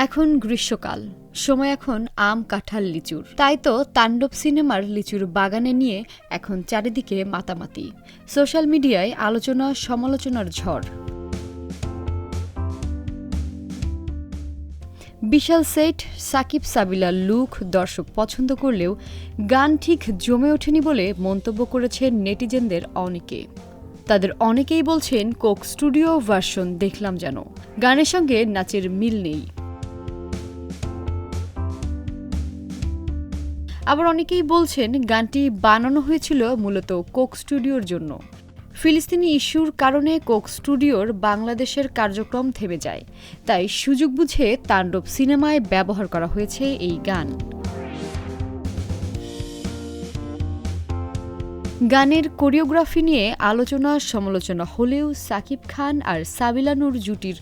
এখন গ্রীষ্মকাল, সময় এখন আম কাঁঠাল লিচুর। তাই তো তাণ্ডব সিনেমার লিচুর বাগানে নিয়ে এখন চারিদিকে মাতামাতি। সোশ্যাল মিডিয়ায় আলোচনা সমালোচনার ঝড়। বিশাল সেট, সাকিব সাবিলার লুক দর্শক পছন্দ করলেও গান ঠিক জমে ওঠেনি বলে মন্তব্য করেছেন নেটিজেনদের অনেকে। তাদের অনেকেই বলছেন কোক স্টুডিও ভার্সন দেখলাম যেন, গানের সঙ্গে নাচের মিল নেই। আবার অনেকেই বলছেন গানটি বানানো হয়েছিল মূলত কোক স্টুডিওর জন্য। ফিলিস্তিনি ইস্যুর কারণে কোক স্টুডিওর বাংলাদেশের কার্যক্রম থেমে যায়, তাই সুযোগ বুঝে তাণ্ডব সিনেমায় ব্যবহার করা হয়েছে এই গান। গানের কোরিওগ্রাফি নিয়ে আলোচনা সমালোচনা হলেও সাকিব খান আর সাবিলা নূর জুটির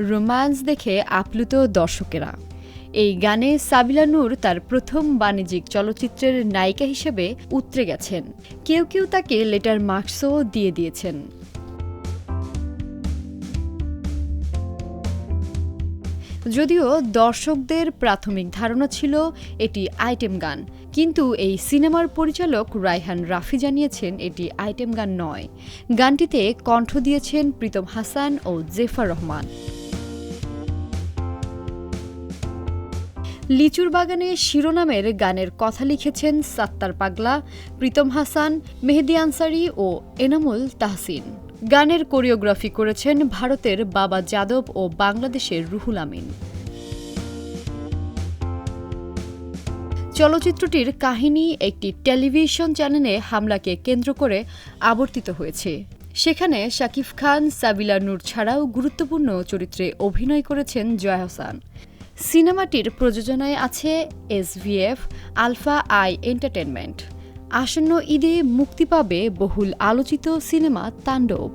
রোম্যান্স দেখে আপ্লুত দর্শকেরা। এই গানে সাবিলা নূর তার প্রথম বাণিজ্যিক চলচ্চিত্রের নায়িকা হিসেবে উতরে গেছেন। কেউ কেউ তাকে লেটার মার্কসও দিয়ে দিয়েছেন। যদিও দর্শকদের প্রাথমিক ধারণা ছিল এটি আইটেম গান, কিন্তু এই সিনেমার পরিচালক রায়হান রাফি জানিয়েছেন এটি আইটেম গান নয়। গানটিতে কণ্ঠ দিয়েছেন প্রীতম হাসান ও জেফার রহমান। লিচুর বাগানে শিরোনামের গানের কথা লিখেছেন সাত্তার পাগলা, প্রীতম হাসান, মেহেদী আনসারি ও এনামুল তাহসিন। গানের কোরিওগ্রাফি করেছেন ভারতের বাবা যাদব ও বাংলাদেশের রুহুল আমিন। চলচ্চিত্রটির কাহিনী একটি টেলিভিশন চ্যানেলে হামলাকে কেন্দ্র করে আবর্তিত হয়েছে। সেখানে শাকিব খান, সাবিলা নূর ছাড়াও গুরুত্বপূর্ণ চরিত্রে অভিনয় করেছেন জয়া আহসান। সিনেমাটির প্রযোজনায় আছে SVF, আলফা আই এন্টারটেইনমেন্ট। আসন্ন ঈদে মুক্তি পাবে বহুল আলোচিত সিনেমা তাণ্ডব।